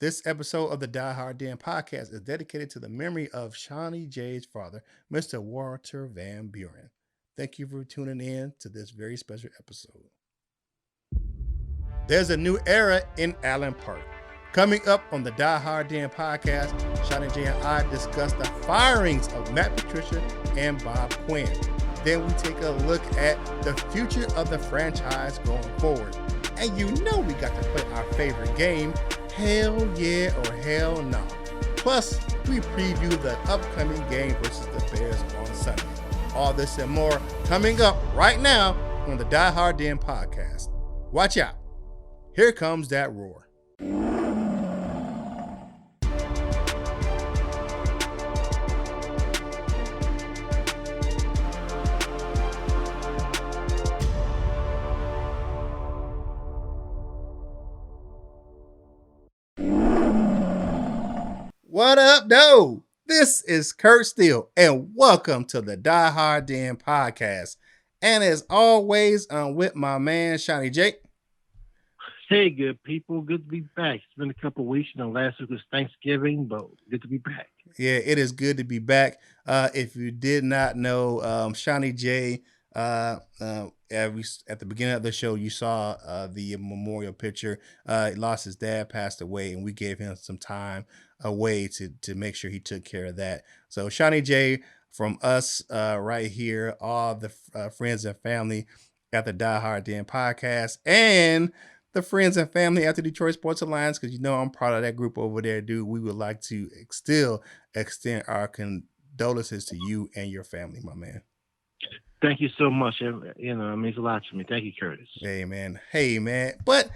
This episode of the Die Hard Den podcast is dedicated to the memory of Seany J's father, Mr. Walter Van Buren. Thank you for tuning in to this very special episode. There's a new era in Allen Park. Coming up on the Die Hard Den podcast, Seany J and I discuss the firings of Matt Patricia and Bob Quinn. Then we take a look at the future of the franchise going forward. And you know we got to play our favorite game, Hell Yeah or Hell No. Plus, we preview the upcoming game versus the Bears on Sunday. All this and more coming up right now on the Die Hard Den podcast. Watch out. Here comes that roar. What up, though? This is Kurt Steele, and welcome to the Die Hard Den podcast. And as always, I'm with my man, Seany J. Hey, good people. Good to be back. It's been a couple of weeks. Last week was Thanksgiving, but good to be back. Yeah, it is good to be back. If you did not know, Seany J, at the beginning of the show, you saw the memorial picture. He lost his dad, passed away, and we gave him some time away to make sure he took care of that. So Seany J, from us right here, all the friends and family at the Die Hard Den podcast, and the friends and family at the Detroit Sports Alliance, because you know I'm part of that group over there, dude. We would like to still extend our condolences to you and your family, my man. Thank you so much. It means a lot to me. Thank you, Curtis. Hey, man. But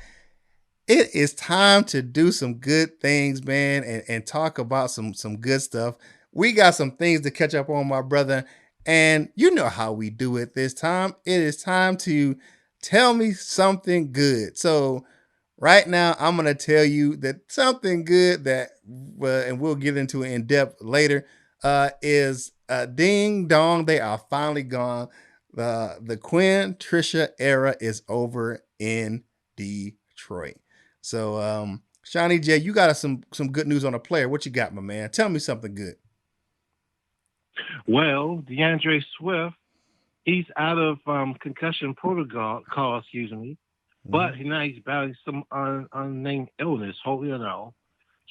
it is time to do some good things, man, and talk about some good stuff. We got some things to catch up on, my brother, and you know how we do it this time. It is time to tell me something good. So right now, I'm going to tell you that something good that, and we'll get into it in depth later, is ding dong. They are finally gone. The Quinn Trisha era is over in Detroit. So, Seany J, you got some good news on a player. What you got, my man? Tell me something good. Well, DeAndre Swift, he's out of concussion protocol, but now he's battling some unnamed illness. Hopefully,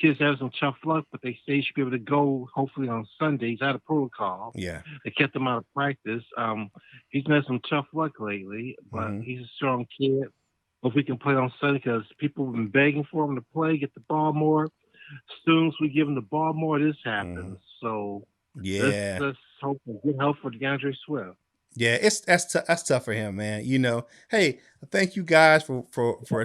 kids have some tough luck, but they say he should be able to go hopefully on Sunday. He's out of protocol. Yeah. They kept him out of practice. He's had some tough luck lately, but he's a strong kid. Hope we can play on Sunday because people have been begging for him to play, get the ball more. As soon as we give him the ball more, this happens. So yeah, let's hope for good help for DeAndre Swift. Yeah, that's tough for him, man. You know, hey, thank you guys for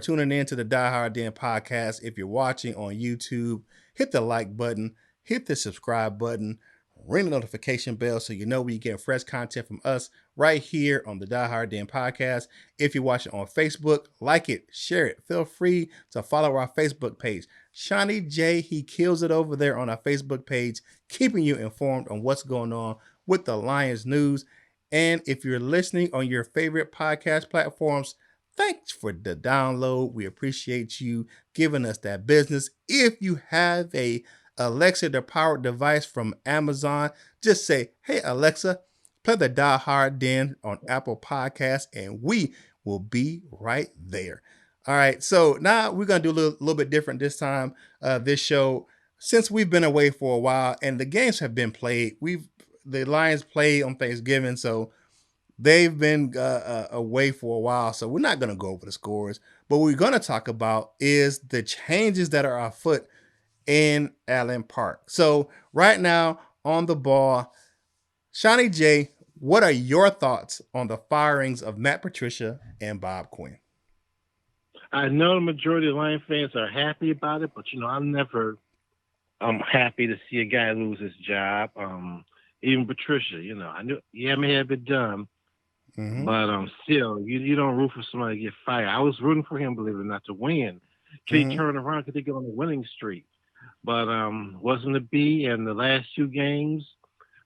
tuning in to the Die Hard Den podcast. If you're watching on YouTube, hit the like button, hit the subscribe button, ring the notification bell so you know when you get fresh content from us right here on the Die Hard Den podcast. If you're watching on Facebook, like it, share it. Feel free to follow our Facebook page. Seany J, he kills it over there on our Facebook page, keeping you informed on what's going on with the Lions news. And if you're listening on your favorite podcast platforms, thanks for the download. We appreciate you giving us that business. If you have a Alexa-powered device from Amazon, just say, hey, Alexa, play the Die Hard Den on Apple Podcasts, and we will be right there. All right, so now we're going to do a little bit different this time, this show. Since we've been away for a while and the games have been played, the Lions played on Thanksgiving, so they've been away for a while. So we're not going to go over the scores. But what we're going to talk about is the changes that are afoot in Allen Park. So right now on the ball, Seany J, what are your thoughts on the firings of Matt Patricia and Bob Quinn? I know the majority of Lion fans are happy about it, but I'm never happy to see a guy lose his job. Even Patricia, I knew may have been dumb, but still, you don't root for somebody to get fired. I was rooting for him, believe it or not, to win. Can he turn around? Could they go on a winning streak? But wasn't to be. And the last two games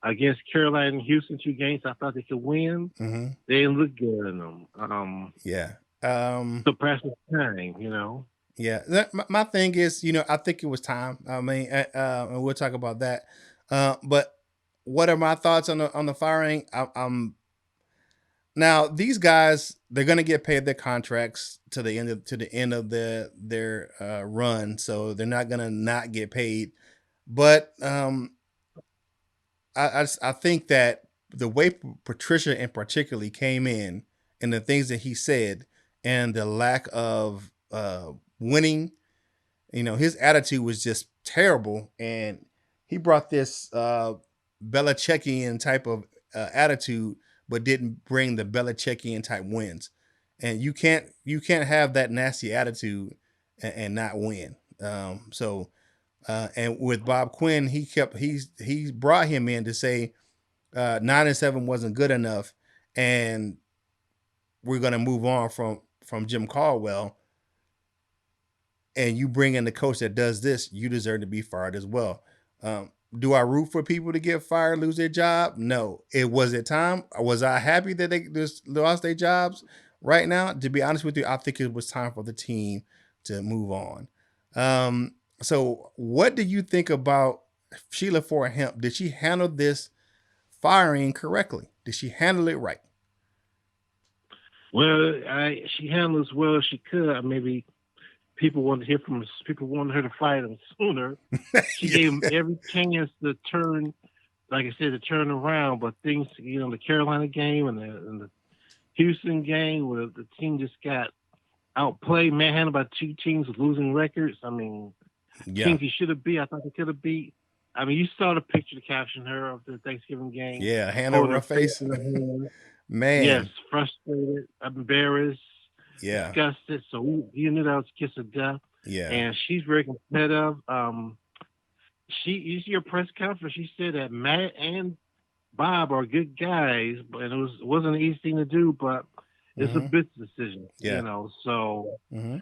against Carolina and Houston, 2 games I thought they could win. They didn't look good in them. Yeah. So perhaps it's time, Yeah, my thing is, I think it was time. I mean, and we'll talk about that. But what are my thoughts on the firing? I'm now these guys, they're gonna get paid their contracts to the end of their run, so they're not gonna not get paid. But I think that the way Patricia in particularly came in and the things that he said and the lack of winning, his attitude was just terrible, and he brought this Belichickian type of attitude, but didn't bring the Belichickian type wins. And you can't have that nasty attitude and not win. And with Bob Quinn, he brought him in to say 9-7 wasn't good enough, and we're gonna move on from Jim Caldwell, and you bring in the coach that does this, you deserve to be fired as well. Do I root for people to get fired, lose their job? No. Was it time? Was I happy that they just lost their jobs? Right now, to be honest with you, I think it was time for the team to move on. So, what do you think about Sheila Ford Hamp? Did she handle this firing correctly? Did she handle it right? Well, she handled as well as she could. Maybe people wanted to hear from us. People wanted her to fire them sooner. She Yeah. gave them every chance to turn, like I said, to turn around. But things, the Carolina game and the Houston game, where the team just got outplayed, manhandled by two teams with losing records. Yeah. Teams he should have beat, I thought they could have beat. You saw the picture to caption her of the Thanksgiving game, Yeah. Hand over holding her her face face. in her hand. Yes, Man. frustrated, embarrassed, Yeah. disgusted. So you knew that was a kiss of death. Yeah. And she's very competitive. You see her press conference. She said that Matt and Bob are good guys, but it wasn't an easy thing to do. But it's a Mm-hmm. business decision, Yeah. So Mm-hmm.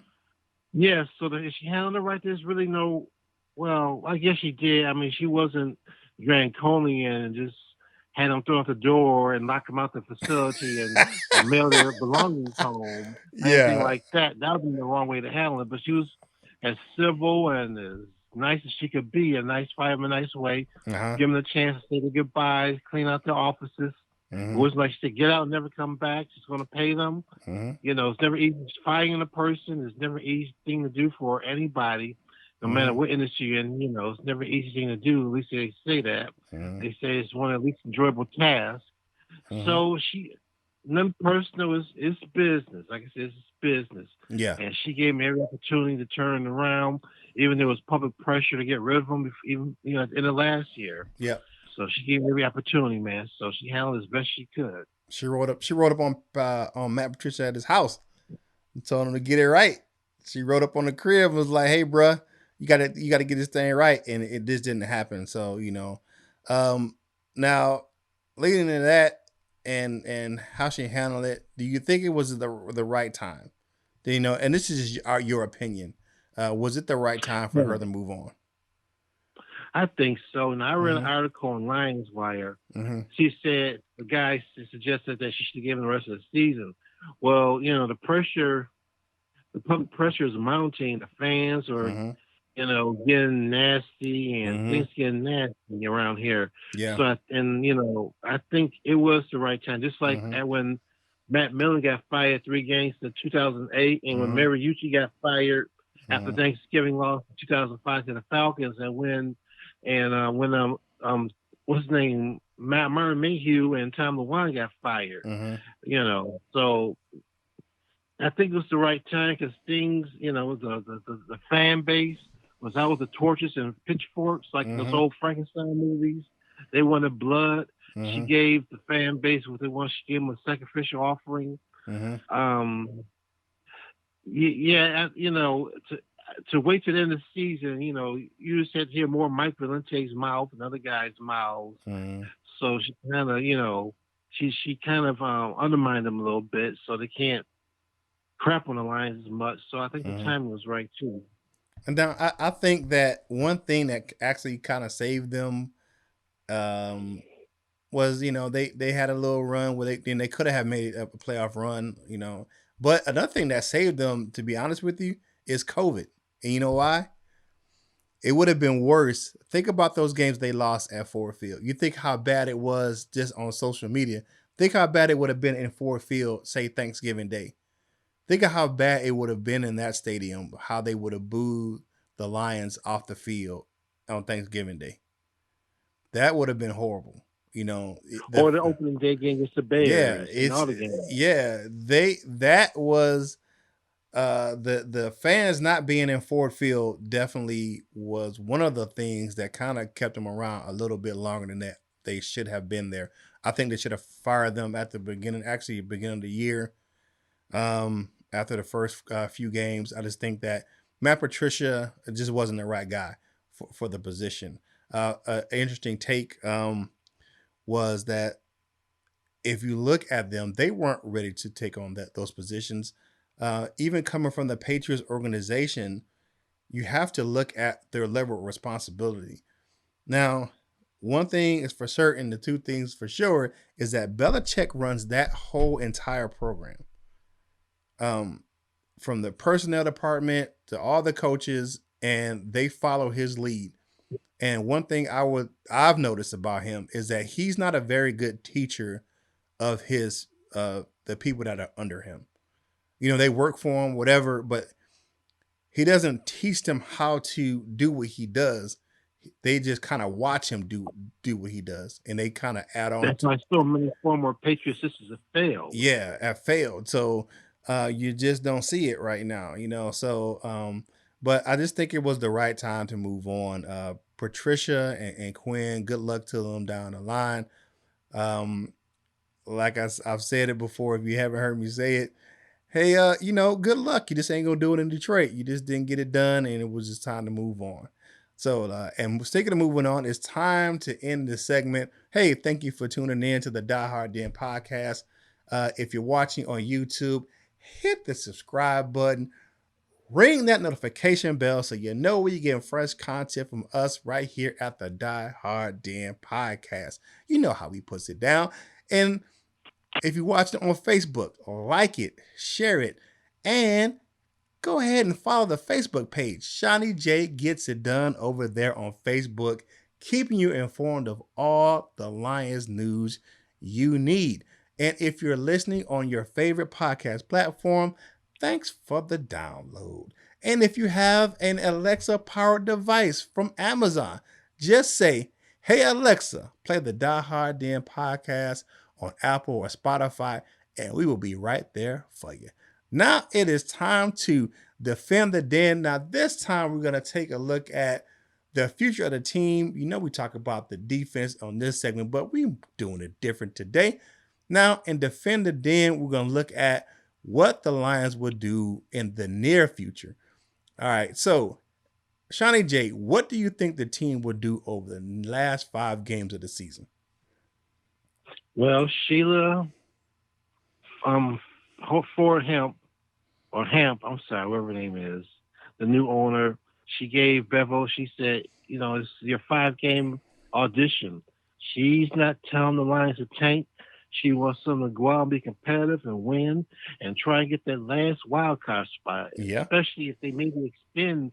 yeah, so if she handled it right, there's really no. Well, I guess she did. She wasn't draconian and just had them thrown out the door and lock them out the facility and mail their belongings home. Anything Yeah. like that. That would be the wrong way to handle it. But she was as civil and as nice as she could be, a nice fireman, nice way. Uh-huh. Give them the chance to say their goodbyes, clean out their offices. It Mm-hmm. wasn't like she said, get out and never come back. She's going to pay them. Mm-hmm. It's never easy firing a person. It's never an easy thing to do for anybody, no matter Mm-hmm. what industry you're in. It's never an easy thing to do. At least they say that. Mm-hmm. They say it's one of the least enjoyable tasks. Mm-hmm. So nothing personal. It's business. Like I said, it's business. Yeah. And she gave me every opportunity to turn it around, even there was public pressure to get rid of him, even in the last year. Yeah. So she gave me every opportunity, man. So she handled it as best she could. She wrote up on Matt Patricia at his house and told him to get it right. She wrote up on the crib and was like, "Hey, bruh, you gotta get this thing right," and it just didn't happen. So um, now leading to that and how she handled it, do you think it was the right time? And this is your opinion. Was it the right time for Yeah. her to move on? I think so. And I read an Mm-hmm. article on Lions Wire. Mm-hmm. She said the guy suggested that she should give him the rest of the season. Well, the public pressure is mounting. The fans are, Mm-hmm. getting nasty and Mm-hmm. things getting nasty around here. Yeah. So, I think it was the right time. Just like Mm-hmm. when Matt Millen got fired 3 games in 2008, and when Mm-hmm. Mary Ucci got fired after Mm-hmm. Thanksgiving loss in 2005 to the Falcons, and when what's his name, Matt Myron Mayhew and Tom LeWine got fired. Mm-hmm. So I think it was the right time because things, the fan base was out with the torches and pitchforks like those Mm-hmm. old Frankenstein movies. They wanted blood. She Mm-hmm. gave the fan base what they wanted. She gave them a sacrificial offering. Mm-hmm. Yeah, to wait to the end of the season, you just had to hear more Mike Valente's mouth and other guys' mouths. Mm-hmm. So she kind of, she kind of undermined them a little bit, so they can't crap on the Lions as much. So I think the Mm-hmm. timing was right too. And now I think that one thing that actually kind of saved them um, was they had a little run where they could have made a playoff run. But another thing that saved them, to be honest with you, is COVID. And you know why? It would have been worse. Think about those games they lost at Ford Field. You think how bad it was just on social media. Think how bad it would have been in Ford Field, say Thanksgiving Day. Think of how bad it would have been in that stadium, how they would have booed the Lions off the field on Thanksgiving Day. That would have been horrible. You know, Or the opening day game against the yeah, Bears and it's all the games. yeah, that was the fans not being in Ford Field definitely was one of the things that kind of kept them around a little bit longer than that they should have been there. I think they should have fired them at the beginning, actually beginning of the year. After the first few games, I just think that Matt Patricia just wasn't the right guy for the position. An interesting take was that if you look at them, they weren't ready to take on those positions. Even coming from the Patriots organization, you have to look at their level of responsibility. Now, one thing is for certain, the two things for sure is that Belichick runs that whole entire program. From the personnel department to all the coaches, and they follow his lead. And one thing I've noticed about him is that he's not a very good teacher of his the people that are under him. You know, they work for him, whatever, but he doesn't teach them how to do what he does. They just kind of watch him do what he does, and they kind of add on. That's why so many former Patriot sisters have failed. Yeah, have failed. So you just don't see it right now, you know. So, but I just think it was the right time to move on. Patricia and Quinn, good luck to them down the line. Um, like I've said it before, if you haven't heard me say it, hey, you know, good luck. You just ain't gonna do it in Detroit. You just didn't get it done, and it was just time to move on. So, and speaking of moving on, it's time to end this segment. Hey, thank you for tuning in to the Die Hard Den podcast. If you're watching on YouTube, hit the subscribe button, ring that notification bell so you know when you're getting fresh content from us right here at the Die Hard Den podcast. You know how we puts it down. And if you watch it on Facebook, like it, share it, and go ahead and follow the Facebook page. Seany J Gets It Done over there on Facebook, keeping you informed of all the Lions news you need. And if you're listening on your favorite podcast platform, thanks for the download. And if you have an Alexa powered device from Amazon, just say, hey Alexa, play the Die Hard Den podcast on Apple or Spotify, and we will be right there for you. Now it is time to defend the den. Now this time we're going to take a look at the future of the team. You know, we talk about the defense on this segment, but we're doing it different today. Now in defend the den, we're going to look at what the Lions would do in the near future. All right, so Seany J, what do you think the team would do over the last 5 games of the season? Well, Sheila Ford Hamp, or Hamp, I'm sorry, whatever her name is, the new owner, she gave Bevel, she said, you know, it's your 5-game audition. She's not telling the Lions to tank. She wants them to go out and be competitive and win and try and get that last wild card spot, especially if they maybe extend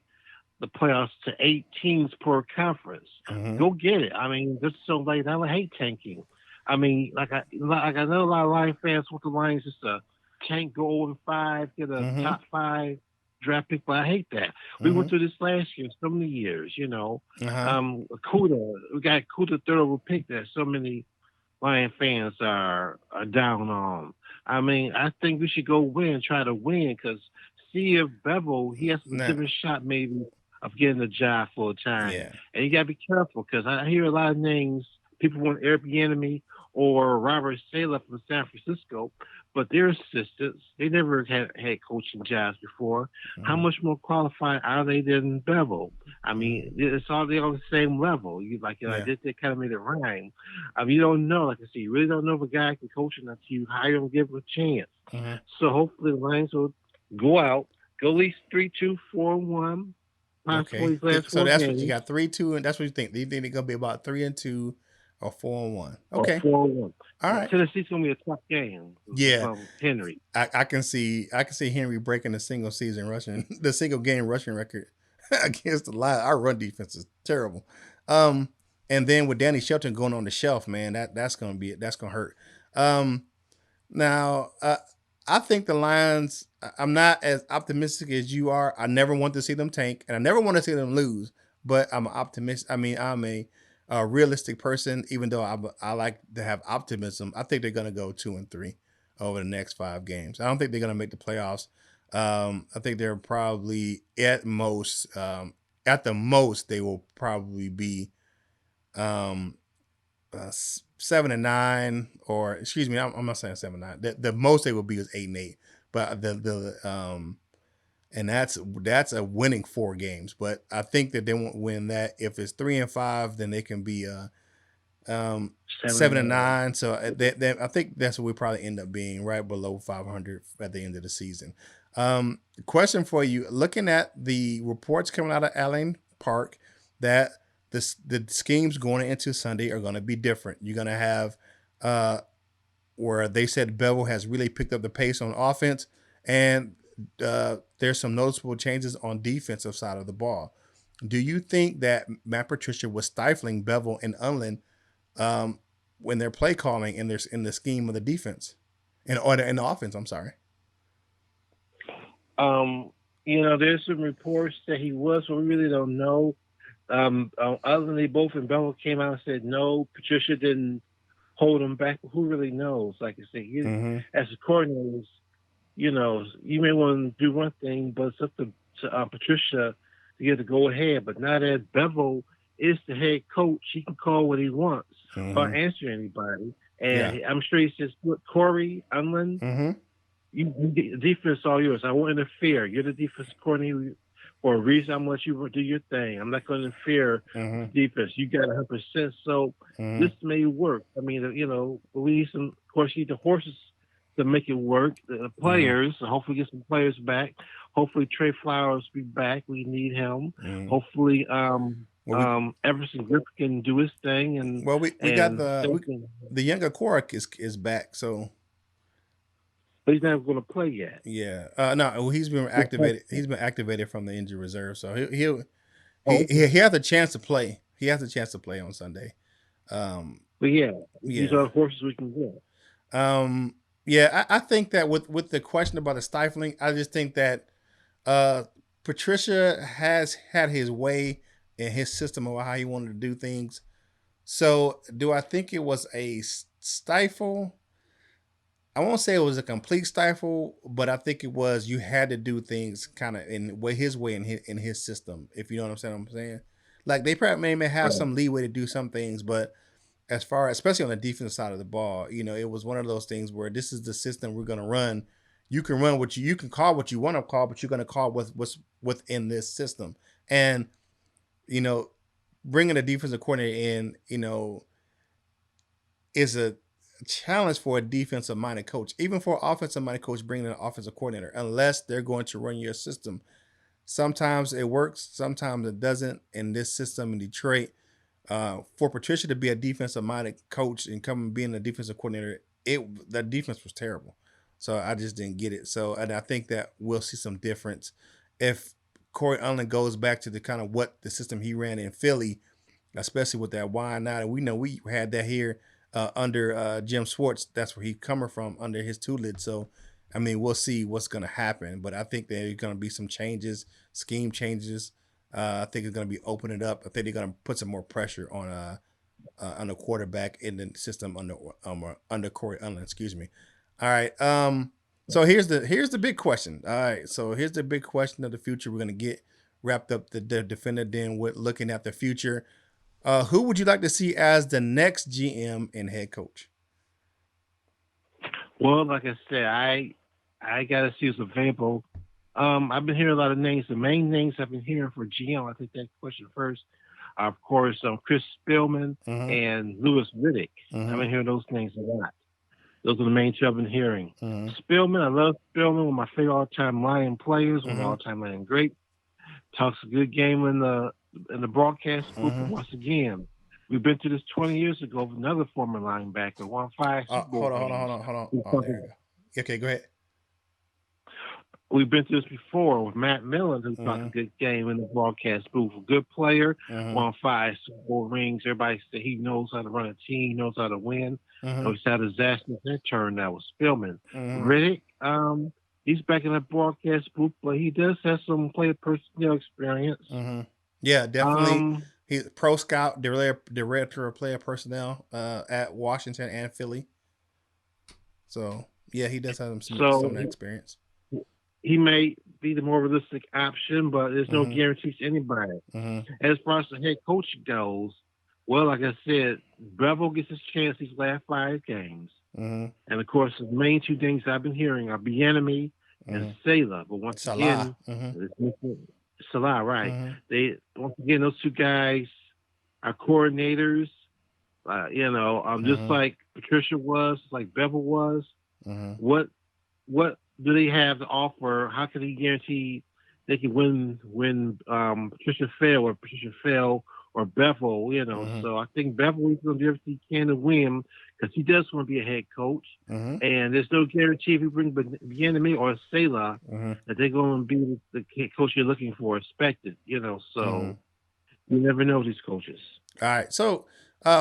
the playoffs to 8 teams per conference. Mm-hmm. Go get it. I mean, this is so late. I hate tanking. I mean, like I know a lot of Lions fans want the Lions just to tank, go 0-5, get a top 5 draft pick, but I hate that. We went through this last year, so many years, you know. Kuda, we got Kuda third over pick that so many Lion fans are down on. I mean, I think we should go win, try to win, because see if Bevel, he has a different shot maybe of getting the job full time. Yeah. And you got to be careful, because I hear a lot of names, people want Eric Bieniemy or Robert Saleh from San Francisco, but their assistants, they never had coaching jobs before. How much more qualified are they than Bevel? I mean, it's all they're on the same level. I did that kind of made it rhyme. You don't know, like I said, you really don't know if a guy can coach until you hire him and give him a chance. So hopefully the Lions will go out, go at least 3-2-4-1. Okay, so that's what you got, 3-2, and that's what you think. Do you think they're gonna be about 3-2 or 4-1. or Okay. 4-1. All right. Tennessee's gonna be a tough game Yeah. from Henry. I can see Henry breaking the single season rushing the single game rushing record against the Lions. Our run defense is terrible. Um, and then with Danny Shelton going on the shelf, man, that's gonna hurt. Um, now, I think the Lions. I'm not as optimistic as you are. I never want to see them tank, and I never want to see them lose. But I'm an optimist. I mean, I'm a realistic person. Even though I like to have optimism, I think they're going to go 2-3 over the next 5 games. I don't think they're going to make the playoffs. I think they're probably at the most, they will probably be um, 7-9, or excuse me, I'm not saying 7-9. The most they will be is 8-8, but and that's a winning 4 games. But I think that they won't win that. If it's 3-5, then they can be 7-9. 7-9. So I think that's what we probably end up being, right below 500 at the end of the season. Question for you: looking at the reports coming out of Allen Park, that the schemes going into Sunday are going to be different. You're going to have where they said Bevel has really picked up the pace on offense, and there's some noticeable changes on defensive side of the ball. Do you think that Matt Patricia was stifling Bevel and Unlin when they're play calling in the scheme of the defense and or in the offense? I'm sorry. There's some reports that he was, but we really don't know. Other than they both and Bell came out and said no, Patricia didn't hold him back. Who really knows? Like I said, as a coordinator, you may want to do one thing, but it's up to Patricia to get the go ahead. But now that Bevel is the head coach, he can call what he wants or answer anybody. And I'm sure he says, "Look, Corey Unlin, you defense all yours. I won't interfere. You're the defense coordinator for a reason. I'm gonna let you do your thing. I'm not going to interfere with defense. You got 100%. So this may work. I mean, we need some. Of course, you need the horses to make it work. The players, hopefully, get some players back. Hopefully, Trey Flowers be back. We need him. Hopefully, Everson Griffin can do his thing. And we got the younger Korak is back. So. But he's not going to play yet. Yeah. No, he's been activated. He's been activated from the injury reserve, so he has a chance to play. He has a chance to play on Sunday. But these are the horses we can get. I think that with the question about the stifling, I just think that Patricia has had his way in his system of how he wanted to do things. So, do I think it was a stifle? I won't say it was a complete stifle, but I think it was you had to do things kind of in his way in his system. If you know what I'm saying, like they probably may have some leeway to do some things, but as far, especially on the defensive side of the ball, it was one of those things where this is the system we're going to run. You can run you can call what you want to call, but you're going to call what's within this system. And bringing a defensive coordinator in, is a challenge for a defensive minded coach, even for an offensive minded coach bringing an offensive coordinator, unless they're going to run your system. Sometimes it works, sometimes it doesn't. In this system in Detroit, for Patricia to be a defensive minded coach and come being a defensive coordinator, the defense was terrible. So I just didn't get it. So, and I think that we'll see some difference if Corey Unlin goes back to the kind of what the system he ran in Philly, especially with that wide nine. And we know we had that here under Jim Schwartz. That's where he's coming from, under his tutelage. So, I mean, we'll see what's going to happen. But I think there's going to be some changes, scheme changes. I think it's going to be opening up. I think they're going to put some more pressure on the quarterback in the system under Corey Unlin. Excuse me. All right. So here's the big question. All right. So here's the big question of the future. We're going to get wrapped up the defender then with looking at the future. Who would you like to see as the next GM and head coach? Well, like I said, I got to see what's available. I've been hearing a lot of names. The main names I've been hearing for GM, I think that question first, are, of course, Chris Spielman and Louis Riddick. I've been hearing those names a lot. Those are the main two I've been hearing. Spielman, I love Spielman, one of my favorite all-time Lion players, one of the all-time Lion great. Talks a good game in the broadcast booth once again. We've been through this 20 years ago with another former linebacker, won 5 Super Bowl Hold on, hold on, hold rings. on, hold on. Who's Oh, there talking- you go. Okay, go ahead. We've been through this before with Matt Millen, who talked a good game in the broadcast booth. A good player, won 5 Super Bowl rings. Everybody said he knows how to run a team, knows how to win. He's had a disastrous intern that was Spillman. Riddick, he's back in the broadcast booth, but he does have some player personnel experience. Yeah, definitely. He's pro scout, director of player personnel at Washington and Philly. So yeah, he does have some experience. He may be the more realistic option, but there's no guarantees to anybody. As far as the head coach goes, well, like I said, Bevel gets his chance these last 5 games. And of course, the main 2 things I've been hearing are Bieniemy and Salah. But once again, Salah, right? Once again, those 2 guys are coordinators. Just like Patricia was, like Bevel was. What do they have to offer? How can he guarantee they can win when Patricia fell or Bevel? So I think Bevel is going to do everything he can to win because he does want to be a head coach. And there's no guarantee if you bring Bieniemy or Salah that they're going to be the head coach you're looking for, expected. So you never know these coaches. All right, so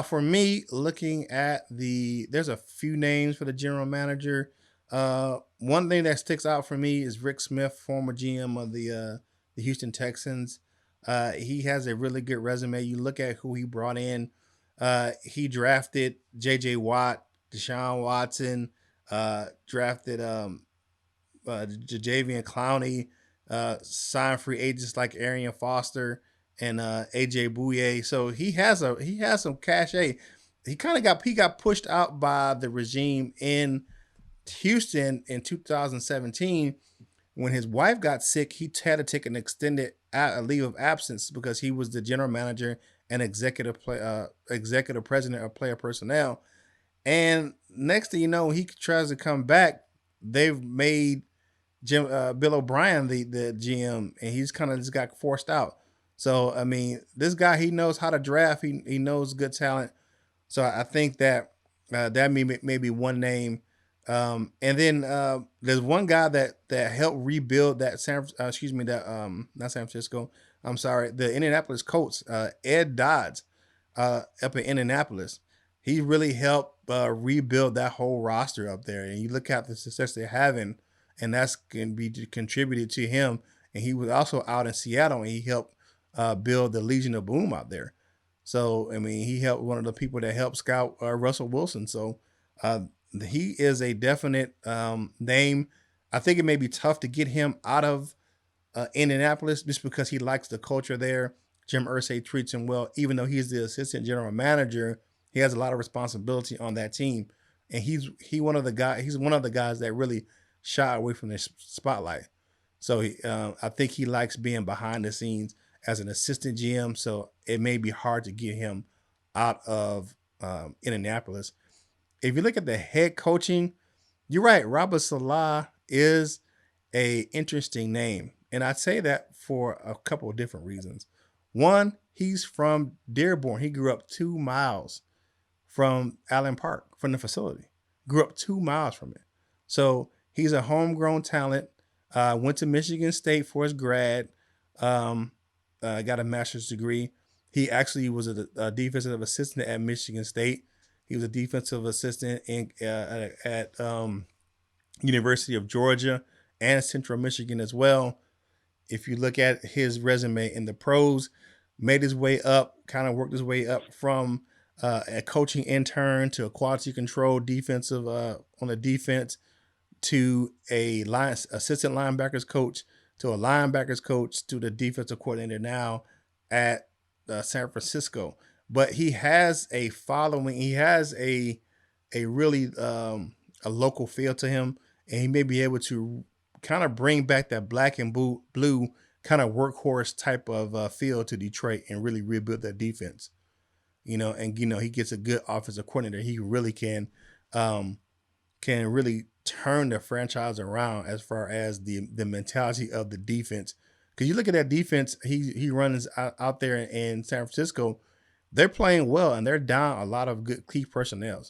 for me, looking at there's a few names for the general manager. One thing that sticks out for me is Rick Smith, former GM of the Houston Texans. He has a really good resume. You look at who he brought in. He drafted J.J. Watt, Deshaun Watson, drafted Jadeveon Clowney, signed free agents like Arian Foster and AJ Bouye. So he has some cachet. He got pushed out by the regime in Houston in 2017 when his wife got sick. He had to take an extended leave of absence because he was the general manager and executive president of player personnel. And next thing you know, he tries to come back. They've made Bill O'Brien the GM, and he's kind of just got forced out. So I mean, this guy, he knows how to draft. He knows good talent. So I think that that may be one name. And then there's one guy that helped rebuild that not San Francisco. I'm sorry, the Indianapolis Colts, Ed Dodds, up in Indianapolis. He really helped rebuild that whole roster up there. And you look at the success they're having, and that's can be contributed to him. And he was also out in Seattle, and he helped build the Legion of Boom out there. So I mean, he helped one of the people that helped scout Russell Wilson. So he is a definite name. I think it may be tough to get him out of Indianapolis just because he likes the culture there. Jim Irsay treats him well, even though he's the assistant general manager. He has a lot of responsibility on that team, and he's one of the guys that really shy away from the spotlight. So I think he likes being behind the scenes as an assistant GM. So it may be hard to get him out of Indianapolis. If you look at the head coaching, you're right. Robert Saleh is a interesting name, and I'd say that for a couple of different reasons. One, he's from Dearborn. He grew up 2 miles from Allen Park, from the facility. Grew up 2 miles from it. So he's a homegrown talent. Went to Michigan State for his grad. Got a master's degree. He actually was a defensive assistant at Michigan State. He was a defensive assistant at University of Georgia and Central Michigan as well. If you look at his resume in the pros, made his way up, kind of worked his way up from a coaching intern to a quality control defensive on the defense to a assistant linebackers coach to a linebackers coach to the defensive coordinator now at San Francisco. But he has a following. He has a really a local feel to him, and he may be able to kind of bring back that black and blue kind of workhorse type of feel to Detroit and really rebuild that defense. And he gets a good offensive coordinator. He really can really turn the franchise around as far as the mentality of the defense. Because you look at that defense, he runs out there in San Francisco. they're playing well and they're down a lot of good key personnel.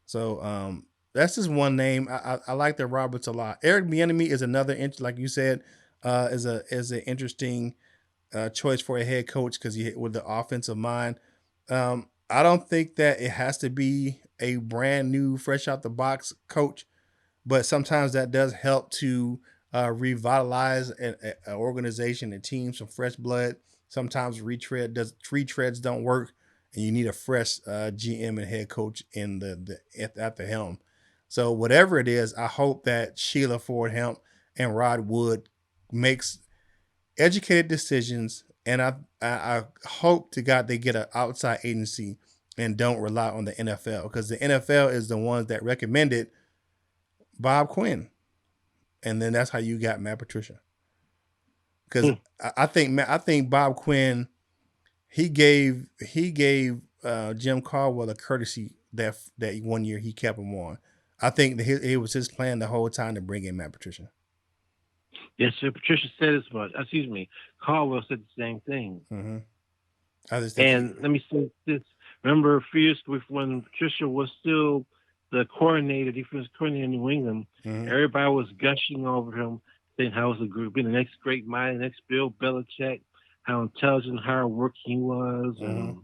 So that's just one name. I like the Roberts a lot. Eric Bieniemy is another like you said, is an interesting choice for a head coach because he with the offensive mind. I don't think that it has to be a brand new, fresh out the box coach, but sometimes that does help to revitalize an organization and team, some fresh blood. Sometimes retreads don't work, and you need a fresh GM and head coach in at the helm. So whatever it is, I hope that Sheila Ford Hamp and Rod Wood makes educated decisions, and I hope to God they get an outside agency and don't rely on the NFL because the NFL is the ones that recommended Bob Quinn, and then that's how you got Matt Patricia. Because Hmm. I think Bob Quinn he gave Jim Caldwell a courtesy that 1 year he kept him on. I think that it was his plan the whole time to bring in Matt Patricia. Yes, sir. Patricia said as much. Excuse me. Caldwell said the same thing. Mm-hmm. I just think he. And let me say this. Remember a few years with when Patricia was still the coordinator, defense coordinator in New England, Mm-hmm. everybody was gushing over him, saying how was a group, being the next great mind, the next Bill Belichick, how intelligent, hard working he was, Mm-hmm. and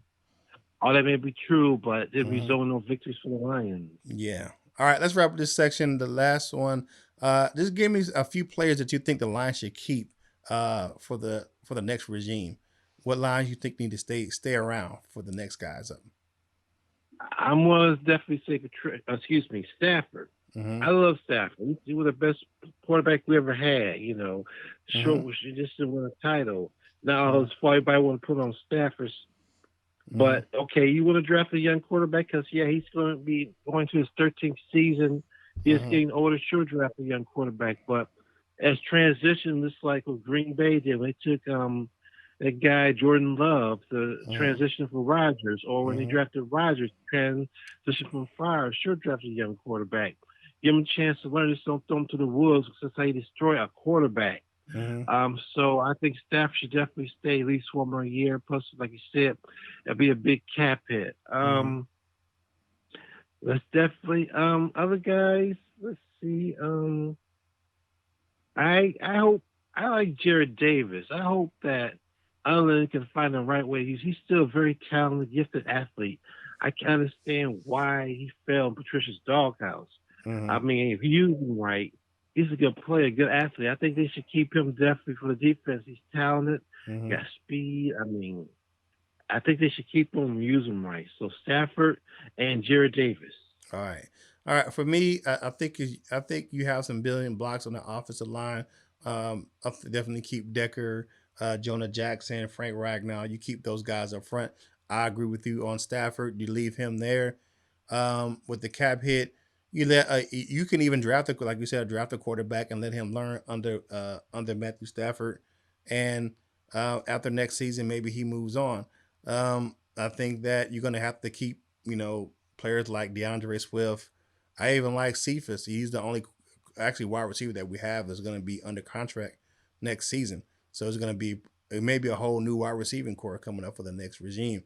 all that may be true, but it Mm-hmm. resulted in no victories for the Lions. Yeah. All right. Let's wrap up this section. The last one. Just give me a few players that you think the Lions should keep for the next regime. What lines you think need to stay around for the next guys up? I'm going to definitely say, Stafford. Mm-hmm. I love Stafford. He was the best quarterback we ever had. You know, short Mm-hmm. was just to win a title. Now Mm-hmm. it's probably everybody want to put on Stafford, Mm-hmm. but okay, you want to draft a young quarterback because yeah, he's going to be going to his 13th season. He's Mm-hmm. getting older. Sure, draft a young quarterback, but as transition, just like what Green Bay did, when they took that guy Jordan Love to Mm-hmm. transition for Rodgers, or when they Mm-hmm. drafted Rodgers, transition from Favre. Sure, draft a young quarterback. Give him a chance to learn. Just don't throw him to the wolves because that's how you destroy a quarterback. Mm-hmm. So I think staff should definitely stay at least 1 more year. Plus, like you said, it'll be a big cap hit. Mm-hmm. Let's definitely other guys. Let's see. I hope I like Jared Davis. I hope that Allen can find the right way. He's still a very talented, gifted athlete. I can understand why he fell in Patricia's doghouse. Mm-hmm. I mean, if you use him right, he's a good player, good athlete. I think they should keep him definitely for the defense. He's talented, Mm-hmm. got speed. I mean, I think they should keep him and use him right. So Stafford and Jared Davis. All right. All right. For me, I think you have some billion blocks on the offensive line. I'll definitely keep Decker, Jonah Jackson, Frank Ragnow. You keep those guys up front. I agree with you on Stafford. You leave him there. With the cap hit, you can even draft like you said, draft a quarterback and let him learn under Matthew Stafford, and after next season maybe he moves on. I think that you're gonna have to keep players like DeAndre Swift. I even like Cephas. He's the only actually wide receiver that we have that's going to be under contract next season. So it may be a whole new wide receiving core coming up for the next regime.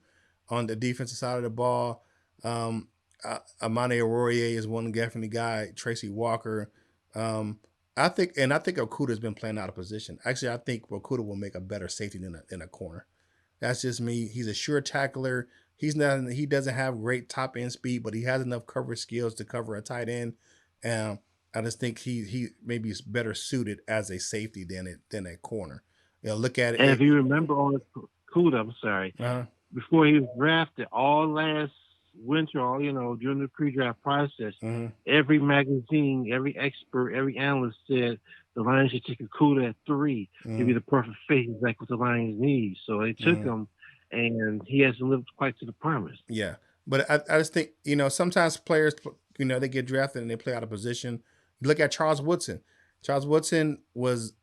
On the defensive side of the ball, Amani Aurorier is one definitely guy. Tracy Walker. Um, I think Okuda's been playing out of position. Actually, I think Okuda will make a better safety than a corner. That's just me. He's a sure tackler. He doesn't have great top end speed, but he has enough coverage skills to cover a tight end. Um, I just think he maybe is better suited as a safety than a corner. Look at And if it. you remember on Kuda, I'm sorry, Uh, before he was drafted, all last winter, all during the pre-draft process, mm-hmm, every magazine, every expert, every analyst said the Lions should take a Kuda at 3. He'd mm-hmm, be the perfect fit, exactly what the Lions need. So they took mm-hmm. him, and he hasn't lived quite to the promise. Yeah, but I just think sometimes players they get drafted and they play out of position. You look at Charles Woodson. Charles Woodson was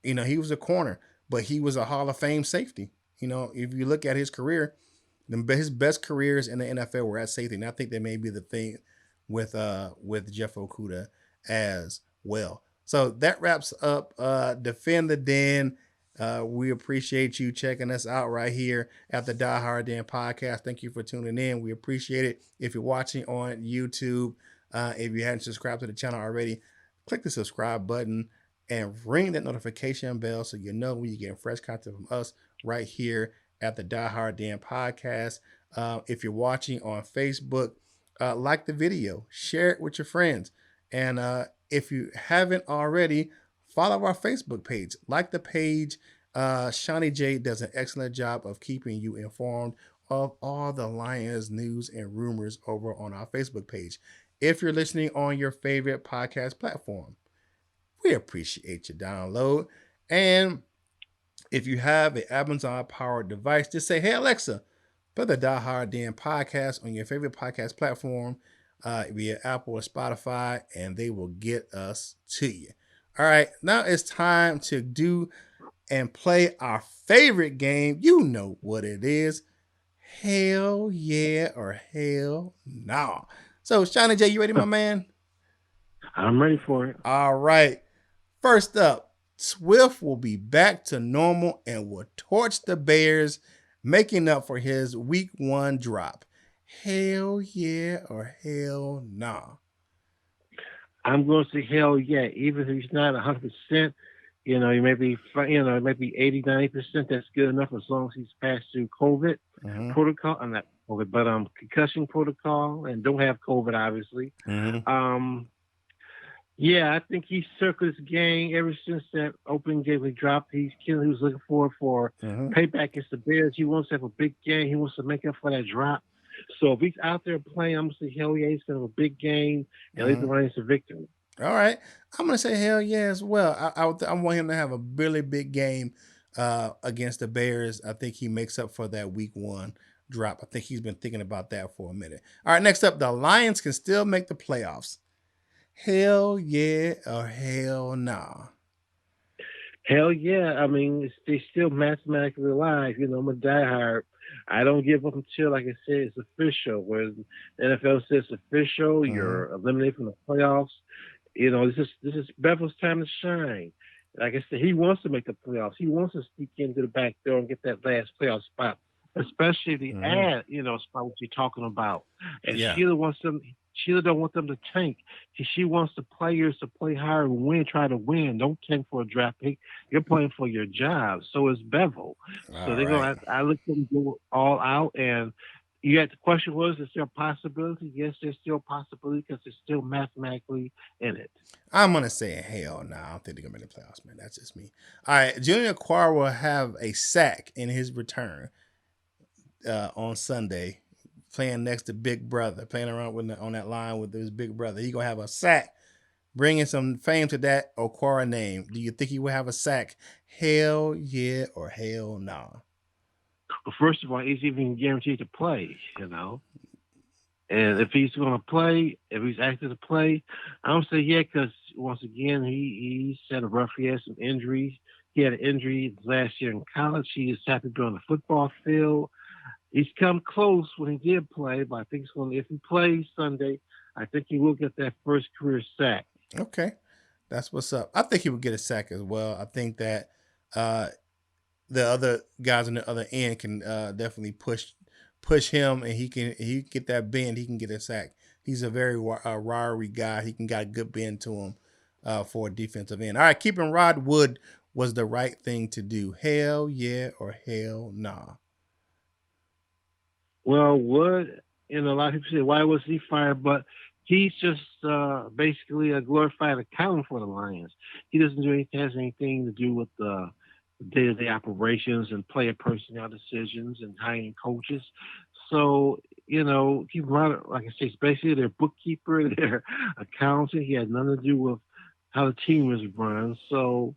he was a corner, but he was a Hall of Fame safety. If you look at his career, his best careers in the NFL were at safety, and I think that may be the thing with Jeff Okuda as well. So that wraps up Defend the Den. We appreciate you checking us out right here at the Die Hard Den podcast. Thank you for tuning in. We appreciate it. If you're watching on YouTube, if you hadn't subscribed to the channel already, click the subscribe button and ring that notification bell so you know when you get fresh content from us right here at the Die Hard Den podcast. If you're watching on Facebook, like the video, share it with your friends. And if you haven't already, follow our Facebook page, like the page. Seany J does an excellent job of keeping you informed of all the Lions news and rumors over on our Facebook page. If you're listening on your favorite podcast platform, we appreciate your download. And if you have an Amazon powered device, just say, "Hey Alexa, put the Die Hard Den podcast on your favorite podcast platform via Apple or Spotify," and they will get us to you. All right, now it's time to do and play our favorite game. You know what it is. Hell yeah or hell no. Nah. So, Seany J, you ready, my man? I'm ready for it. All right. First up, Swift will be back to normal and will torch the Bears, making up for his week 1 drop. Hell yeah or hell nah? I'm going to say hell yeah, even if he's not 100%. He may be, it might be 80, 90%. That's good enough as long as he's passed through COVID protocol. I'm not COVID, but concussion protocol, and don't have COVID, obviously. Yeah, I think he circled his game ever since that opening game he dropped. He's killing. He was looking for payback against the Bears. He wants to have a big game. He wants to make up for that drop. So if he's out there playing, I'm going to say hell yeah, he's going to have a big game and lead the Lions to victory. All right. I'm going to say hell yeah as well. I want him to have a really big game against the Bears. I think he makes up for that week 1 drop. I think he's been thinking about that for a minute. All right, next up, the Lions can still make the playoffs. Hell yeah or hell nah? Hell yeah. I mean, they still mathematically alive. I'm a diehard. I don't give up until, like I said, it's official. Where the NFL says official, you're eliminated from the playoffs. This is Bevel's time to shine. Like I said, he wants to make the playoffs. He wants to sneak into the back door and get that last playoff spot, especially the ad, spot what you're talking about. And Sheila don't want them to tank. She wants the players to play hard and win, try to win. Don't tank for a draft pick. You're playing for your job. So is Bevel. So they're going to, I look them go all out. And the question was, is there a possibility? Yes, there's still a possibility because they're still mathematically in it. I'm going to say hell no. I don't think they're going to make the playoffs, man. That's just me. All right. Junior Quar will have a sack in his return on Sunday, playing next to Big Brother, playing around on that line with his big brother. He's going to have a sack, bringing some fame to that Okwara name. Do you think he will have a sack? Hell yeah or hell no? Nah? Well, first of all, he's even guaranteed to play, And if he's going to play, if he's active to play, I'm going to say yeah, because once again, he's had a rough year, some injuries. He had an injury last year in college. He is happy to be on the football field. He's come close when he did play, but I think if he plays Sunday, I think he will get that first career sack. Okay. That's what's up. I think he would get a sack as well. I think that the other guys on the other end can definitely push him, and he get that bend. He can get a sack. He's a very wiry guy. He can got a good bend to him for a defensive end. All right, keeping Rod Wood was the right thing to do. Hell yeah or hell nah? Well, Wood, a lot of people say, why was he fired? But he's just basically a glorified accountant for the Lions. He doesn't do anything, has anything to do with the day-to-day operations and player personnel decisions and hiring coaches. So, keep in mind, like I say, it's basically their bookkeeper, their accountant. He had nothing to do with how the team is run. So,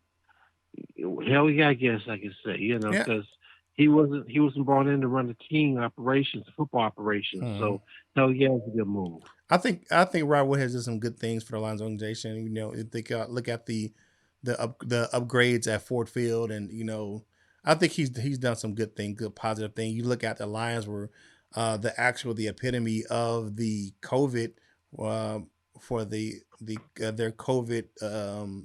hell yeah, I guess I can say, because he wasn't brought in to run the team operations, football operations. So hell yeah, it's a good move. I think Rod Wood has done some good things for the Lions organization. If they look at the upgrades at Ford Field, and I think he's done some good things, good positive things. You look at the Lions were the epitome of the COVID for their COVID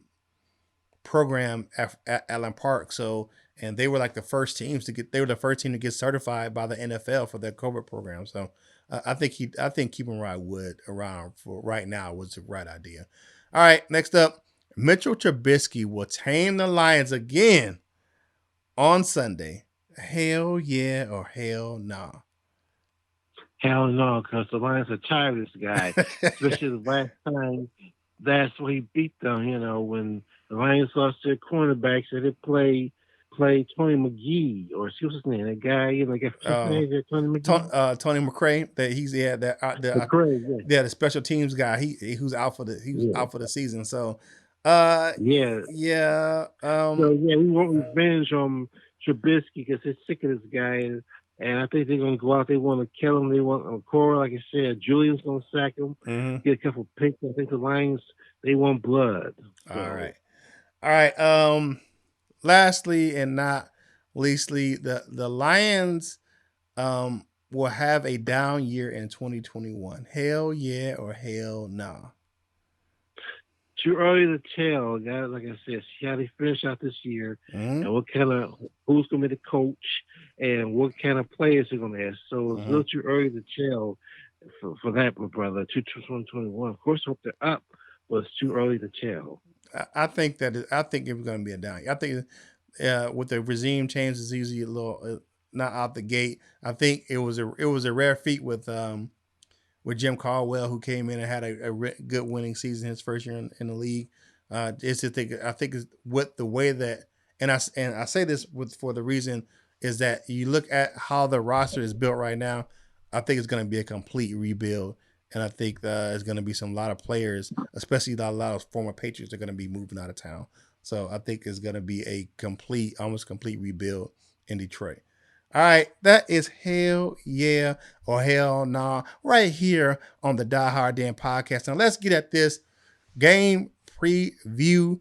program at Allen Park. So and they were like the first teams to get. They were the first team to get certified by the NFL for their COVID program. So I think keeping Rod Wood around for right now was the right idea. All right, next up, Mitchell Trubisky will tame the Lions again on Sunday. Hell yeah or hell nah. Hell no, because the Lions are tired of this guy, especially the last time. That's where he beat them. You know, when the Lions lost their cornerbacks, they did play Tony McGee or what's his name? That guy, you know, like what's his uh, name? Is that Tony McGee? Tony McRae, that he's McCray, yeah, the special teams guy. Who's out for yeah, the season. So, uh, yeah. yeah, So yeah, we want revenge on Trubisky because they're sick of this guy, and I think they're gonna go out. They want to kill him. They want Cora, like I said. Julian's gonna sack him, mm-hmm. get a couple picks. I think the Lions they want blood. All So right, all right. Lastly and not leastly, the Lions will have a down year in 2021. Hell yeah or hell nah. too early to tell, guys. Like I said, see how they finish out this year, Mm-hmm. and what kind of who's gonna be the coach, and what kind of players they're gonna have. So it's a Mm-hmm. little too early to tell for that, my brother. 2021. Of course, I hope they're up, but it's too early to tell. I think I think it's going to be a down. I think with the regime change is usually a little not out the gate. I think it was a rare feat with Jim Caldwell, who came in and had a good winning season his first year in the league. It's just I think it's with the way that and I say this with for the reason is that you look at how the roster is built right now. I think it's going to be a complete rebuild, and I think there's going to be some lot of players, especially a lot of former Patriots, are going to be moving out of town. So I think it's going to be a complete, almost complete rebuild in Detroit. All right, that is hell yeah or hell nah right here on the Die Hard Dan podcast. Now let's get at this game preview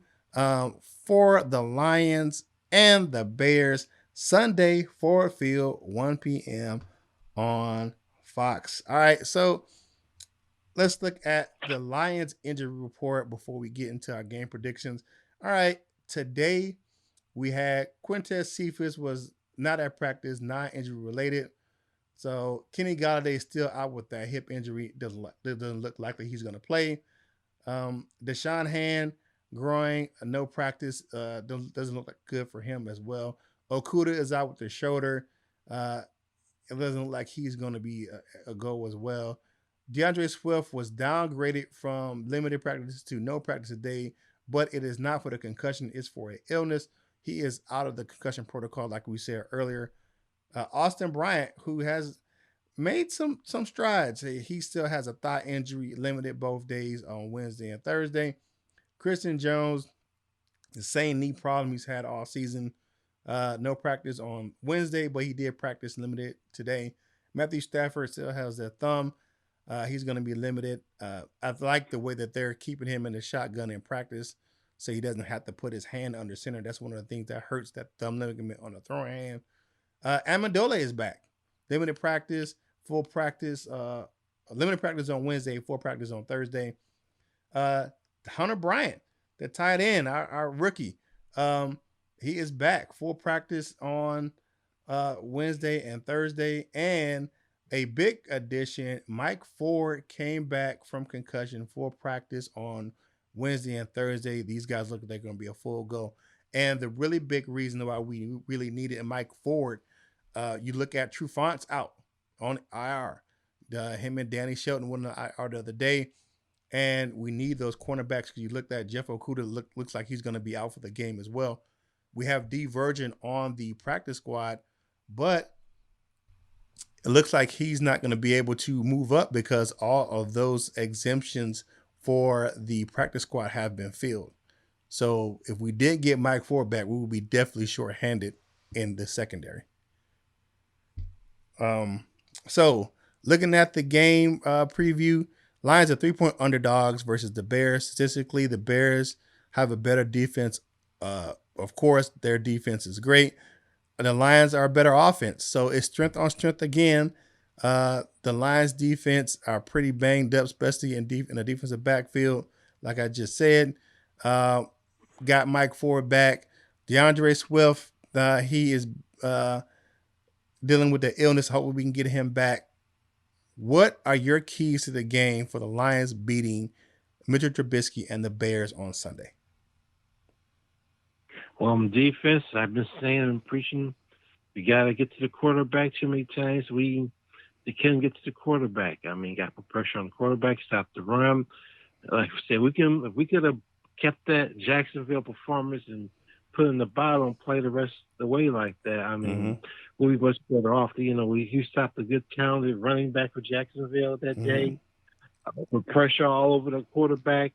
for the Lions and the Bears Sunday Ford Field 1 p.m. on Fox. All right, so let's look at the Lions injury report before we get into our game predictions. All right, today we had Quintez Cephas was not at practice, not injury related. So Kenny Galladay is still out with that hip injury. Doesn't look likely he's going to play. Deshaun Hand growing, no practice. Doesn't look like good for him as well. Okuda is out with the shoulder. Uh, it doesn't look like he's going to be a go as well. DeAndre Swift was downgraded from limited practice to no practice today, but it is not for the concussion; it's for an illness. He is out of the concussion protocol, like we said earlier. Austin Bryant, who has made some strides, he still has a thigh injury, limited both days on Wednesday and Thursday. Christian Jones, the same knee problem he's had all season. No practice on Wednesday, but he did practice limited today. Matthew Stafford still has that thumb. He's going to be limited. I like the way that they're keeping him in the shotgun in practice so he doesn't have to put his hand under center. That's one of the things that hurts that thumb ligament on the throwing hand. Amendola is back. Limited practice, full practice, limited practice on Wednesday, full practice on Thursday. Hunter Bryant, the tight end, our rookie, he is back. Full practice on Wednesday and Thursday. And a big addition, Mike Ford came back from concussion, full practice on Wednesday and Thursday. These guys look like they're going to be a full go. And the really big reason why we really needed Mike Ford, you look at Trufant's out on IR. Him and Danny Shelton went on IR the other day. And we need those cornerbacks because you look at Jeff Okuda looks like he's going to be out for the game as well. We have D Virgin on the practice squad, but it looks like he's not going to be able to move up because all of those exemptions for the practice squad have been filled. So if we did get Mike Ford back, we would be definitely shorthanded in the secondary. So looking at the game preview, Lions are 3-point underdogs versus the Bears. Statistically, the Bears have a better defense. Of course, their defense is great. The Lions are a better offense. So it's strength on strength again. The Lions defense are pretty banged up, especially in the defensive backfield. Like I just said, got Mike Ford back. DeAndre Swift, He is uh, dealing with the illness. Hopefully, we can get him back. What are your keys to the game for the Lions beating Mitchell Trubisky and the Bears on Sunday? Well, on defense, I've been saying and preaching, we got to get to the quarterback too many times. They can't get to the quarterback. I mean, got to put pressure on the quarterback, stop the run. Like I said, if we could have kept that Jacksonville performance and put in the bottom, play the rest of the way like that, I mean, we'll be much better off. He stopped a good talented running back for Jacksonville that day. Put pressure all over the quarterback,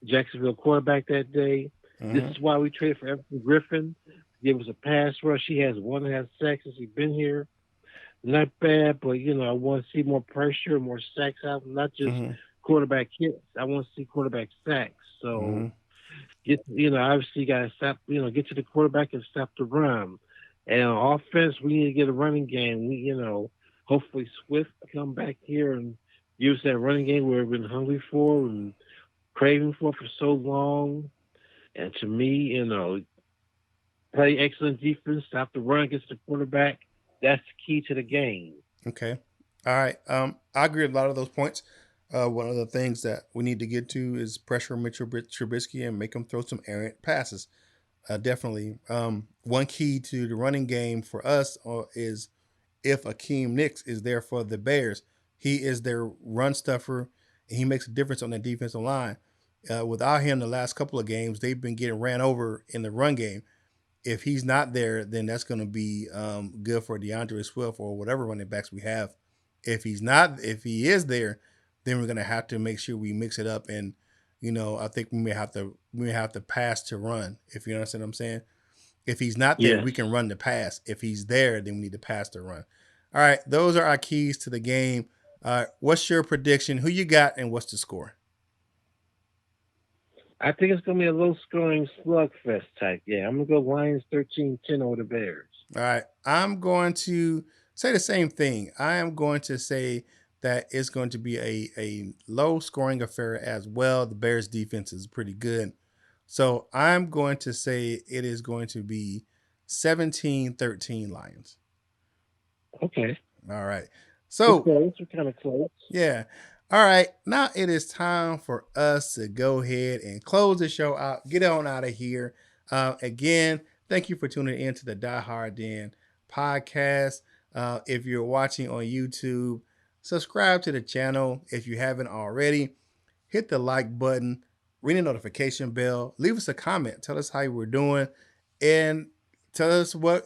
Jacksonville quarterback that day. This is why we traded for Everton Griffin. Give us a pass rush. He has 1.5 sacks since he's been here. Not bad, but I want to see more pressure, more sacks out, not just quarterback hits. I want to see quarterback sacks. So obviously you got to stop. Get to the quarterback and stop the run. And on offense, we need to get a running game. Hopefully Swift come back here and use that running game we've been hungry for and craving for so long. And to me, play excellent defense, stop the run against the quarterback. That's the key to the game. Okay. All right. I agree with a lot of those points. One of the things that we need to get to is pressure Mitchell Trubisky and make him throw some errant passes. Definitely. One key to the running game for us is if Akeem Nicks is there for the Bears. He is their run stuffer, and he makes a difference on the defensive line. Without him, the last couple of games, they've been getting ran over in the run game. If he's not there, then that's going to be good for DeAndre Swift or whatever running backs we have. If he is there, then we're going to have to make sure we mix it up. And I think we may have to pass to run. If you understand what I'm saying. If he's not there, we can run the pass. If he's there, then we need to pass to run. All right, those are our keys to the game. What's your prediction? Who you got, and what's the score? I think it's going to be a low scoring slugfest type. Yeah, I'm going to go Lions 13-10 over the Bears. All right. I'm going to say the same thing. I am going to say that it's going to be a low scoring affair as well. The Bears defense is pretty good. So I'm going to say it is going to be 17-13 Lions. Okay. All right. So we're kind of close. Yeah. All right, now it is time for us to go ahead and close the show out. Get on out of here. Again, thank you for tuning in to the Die Hard Den podcast. If you're watching on YouTube, subscribe to the channel if you haven't already. Hit the like button, ring the notification bell, leave us a comment. Tell us how we're doing, and tell us what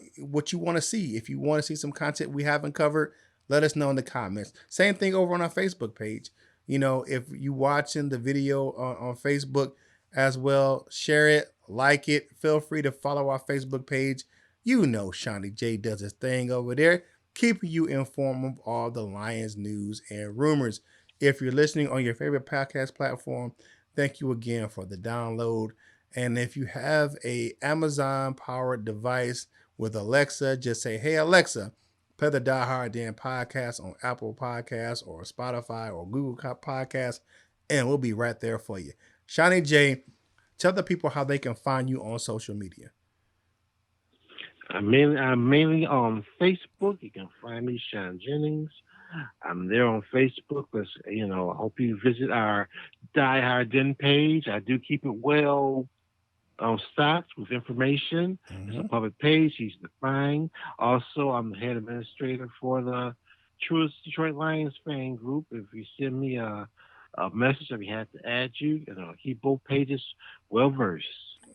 you want to see. If you want to see some content we haven't covered, let us know in the comments. Same thing over on our Facebook page. If you watching the video on Facebook as well, share it, like it. Feel free to follow our Facebook page. Seany J does his thing over there, keeping you informed of all the Lions news and rumors. If you're listening on your favorite podcast platform, thank you again for the download. And if you have a Amazon-powered device with Alexa, just say, "Hey, Alexa, play the Die Hard Den podcast on Apple Podcasts or Spotify or Google Podcasts," and we'll be right there for you. Seany J, tell the people how they can find you on social media. I'm mainly on Facebook. You can find me, Sean Jennings. I'm there on Facebook. I hope you visit our Die Hard Den page. I do keep it well stocked with information. It's a public page. Easy to find. Also, I'm the head administrator for the Truest Detroit Lions fan group. If you send me a message, I'll be happy to add you. I'll keep both pages well versed.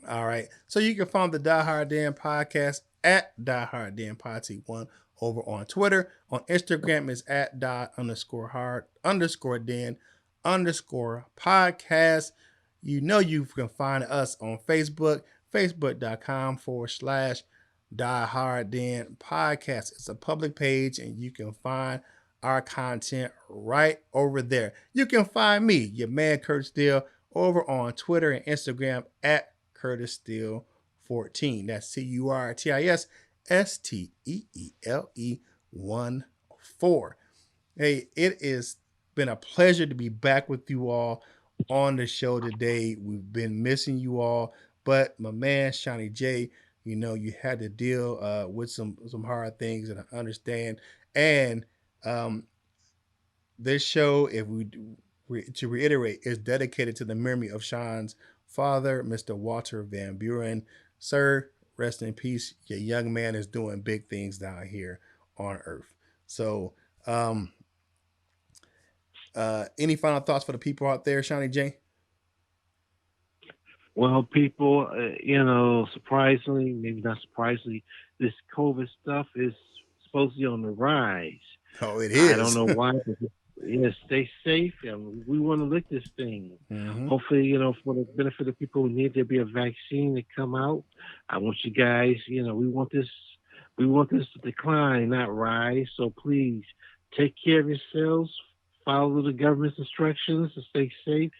All right. So you can find the Die Hard Den podcast at Die Hard Den Pod 1 over on Twitter. On Instagram is at die_hard_den_podcast. You can find us on Facebook, facebook.com/Die Hard Den podcast. It's a public page, and you can find our content right over there. You can find me, your man Kurt Steele, over on Twitter and Instagram at Curtis Steele 14. That's CurtisSteele14. Hey, it has been a pleasure to be back with you all on the show today. We've been missing you all, but my man Seany J You had to deal with some hard things, and I understand. And um, this show, if we do, to reiterate, is dedicated to the memory of Sean's father, Mr. Walter Van Buren. Sir, rest in peace. Your young man is doing big things down here on Earth. So, um, any final thoughts for the people out there, Shawnee J? Well, people, surprisingly, maybe not surprisingly, this COVID stuff is supposed to be on the rise. Oh, it I don't is. know why, but yeah, stay safe. And we want to lick this thing. Mm-hmm. Hopefully, for the benefit of people who need there be a vaccine to come out. I want you guys, we want this to decline, not rise. So please take care of yourselves. Follow the government's instructions to stay safe.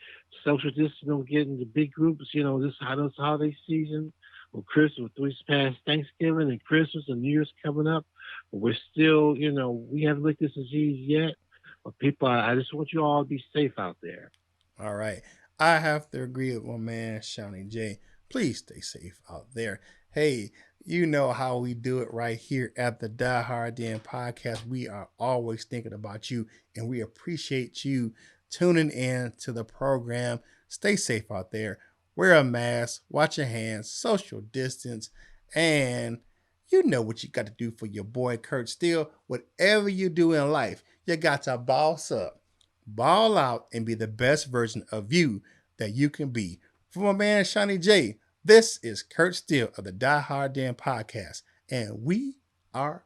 Social distance, don't get into big groups. This holiday season, with Christmas, we past Thanksgiving and Christmas and New Year's coming up. But we're still, we haven't licked this disease yet. But people, I just want you all to be safe out there. All right. I have to agree with my man, Shawnee J. Please stay safe out there. Hey, you know how we do it right here at the Die Hard Den podcast. We are always thinking about you, and we appreciate you tuning in to the program. Stay safe out there. Wear a mask, watch your hands, social distance, and you know what you got to do for your boy Kurt Steele. Whatever you do in life, you got to boss up, ball out, and be the best version of you that you can be. For my man Shawnee J, this is Kurt Steele of the Die Hard Den podcast, and we are